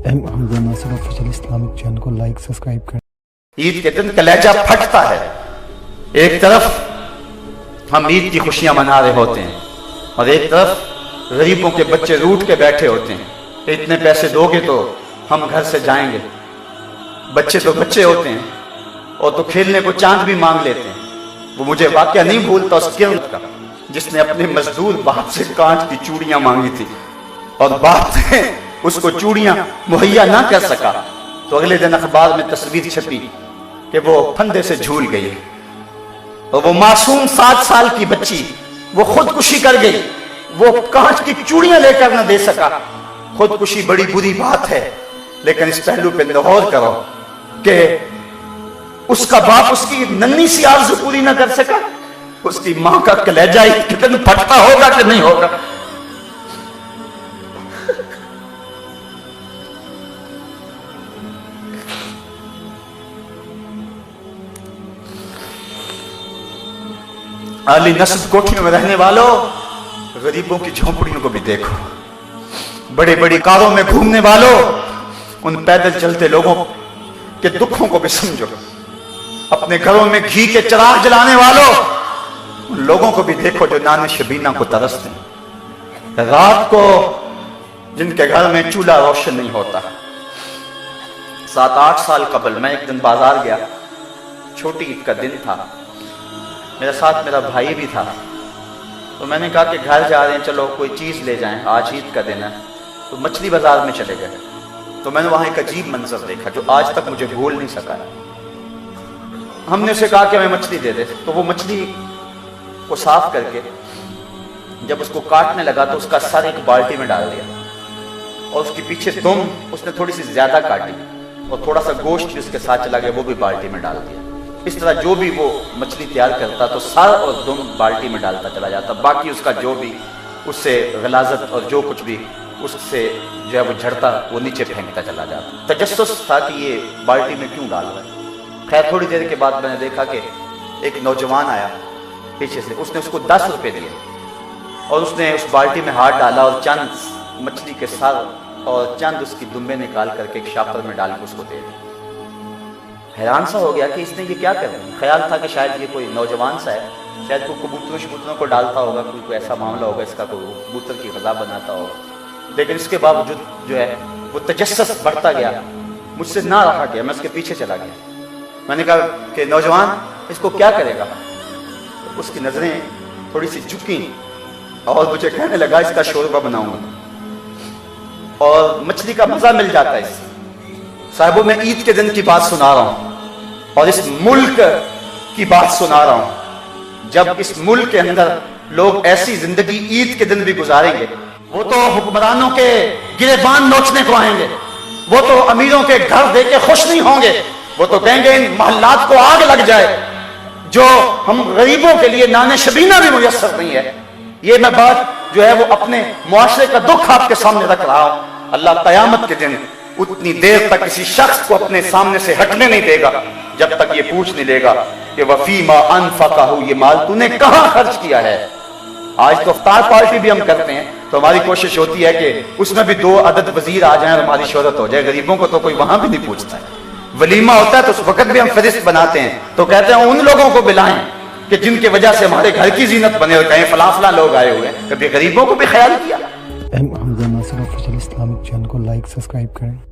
Nasir official Islamic channel को like subscribe करें। ईद के दिन कलेजा फटता है। एक तरफ हम ईद की खुशियां मना रहे होते हैं और एक तरफ गरीबों के बच्चे रूठ के बैठे होते हैं। इतने पैसे दोगे तो हम घर से जाएंगे। बच्चे तो बच्चे होते हैं और तो खेलने को चांद भी मांग लेते हैं। वो मुझे वाकया नहीं भूलता उस किरण का जिसने अपने मजदूर बाप से कांच की चूड़ियां मांगी थी और बाप ने उसको चूड़ियां मुहैया ना कर सका तो अगले दिन अखबार में तस्वीर छपी कि वो फंदे से झूल गई और वो मासूम 7 साल की बच्ची वो खुदकुशी कर गई। वो कांच की चूड़ियां लेकर न दे सका। खुदकुशी बड़ी बुरी बात है, लेकिन इस पहलू पे गौर करो कि उसका बाप उसकी नन्ही सी आरज़ू पूरी ना कर सका। उसकी मां का कलेजा कितना फटता होगा कि नहीं होगा। आली नस्ल कोठियों में रहने वालों, गरीबों की झोंपड़ियों को भी देखो। बड़ी बड़ी कारों में घूमने वालों, उन पैदल चलते लोगों के दुखों को भी समझो। अपने घरों में घी के चिराग जलाने वालों, उन लोगों को भी देखो जो नाने शबीना को तरसते हैं। रात को जिनके घर में चूल्हा रोशन नहीं होता। 7-8 साल कबल मैं एक दिन बाजार गया। छोटी ईद का दिन था। मेरे साथ मेरा भाई भी था। तो मैंने कहा कि घर जा रहे हैं, चलो कोई चीज़ ले जाएं, आज ईद का दिन है। तो मछली बाजार में चले गए। तो मैंने वहाँ एक अजीब मंजर देखा जो आज तक मुझे भूल नहीं सका। हमने उसे कहा कि हमें मछली दे दे। तो वो मछली को साफ करके जब उसको काटने लगा तो उसका सर एक बाल्टी में डाल दिया और उसके पीछे दुम उसने थोड़ी सी ज्यादा काटी और थोड़ा सा गोश्त भी उसके साथ चला गया, वो भी बाल्टी में डाल दिया। इस तरह जो भी वो मछली तैयार करता तो सर और दुम बाल्टी में डालता चला जाता। बाकी उसका जो भी उससे गलाजत और जो कुछ भी उससे जो है वो झड़ता वो नीचे फेंकता चला जाता। तजस्सुस था कि ये बाल्टी में क्यों डाल रहा है। खैर थोड़ी देर के बाद मैंने देखा कि एक नौजवान आया पीछे से। उसने उसको 10 रुपए दिए और उसने उस बाल्टी में हाथ डाला और चंद मछली के सर और चंद उसकी दुम्बे निकाल करके एक शापर में डाल के उसको दे दी। हैरान सा हो गया कि इसने ये क्या कर दिया। ख्याल था कि शायद ये कोई नौजवान सा है, शायद कोई कबूतरों को डालता होगा, कोई ऐसा मामला होगा, इसका कोई कबूतर की ग़िज़ा बनाता होगा। लेकिन इसके बावजूद जो है वो तजस्सुस बढ़ता गया। मुझसे ना रहा गया, मैं उसके पीछे चला गया। मैंने कहा कि नौजवान इसको क्या करेगा। तो उसकी नज़रें थोड़ी सी झुकी और मुझे कहने लगा इसका शोरबा बनाऊंगा और मछली का मज़ा मिल जाता है इससे। साहिबों मैं ईद के दिन की बात सुना रहा हूं और इस मुल्क की बात सुना रहा हूं। जब इस मुल्क के अंदर लोग ऐसी जिंदगी ईद के दिन भी गुजारेंगे, वो तो हुक्मरानों के गिरेबान नोचने को आएंगे, वो तो अमीरों के घर देके खुश नहीं होंगे, वो तो कहेंगे इन मोहल्लात को आग लग जाए जो हम गरीबों के लिए नाने शबीना भी मुयस्सर नहीं है। ये मैं बात जो है वो अपने मुआशरे का दुख आपके सामने रख रहा हूं। अल्लाह कयामत के दिन उतनी देर तक किसी शख्स को अपने सामने से हटने नहीं देगा जब तक ये पूछ नहीं लेगा कि वफीमा अनफक़हु, ये माल तूने कहां खर्च किया है। आज तो इफ्तार पार्टी भी हम करते हैं तो हमारी कोशिश होती है कि उसमें भी 2 अदद वजीर आ जाएं और हमारी शोहरत हो जाए। गरीबों को तो कोई वहां भी नहीं पूछता है। वलीमा होता है तो उस वक्त भी हम फरिश्त बनाते हैं तो कहते हैं उन लोगों को बुलाएं कि जिनकी वजह से हमारे घर की जीनत बने और कहीं फला लोग आए हुए हैं। कभी गरीबों को भी ख्याल किया। नासिर ऑफिशियल इस्लामिक चैनल को लाइक सब्सक्राइब करें।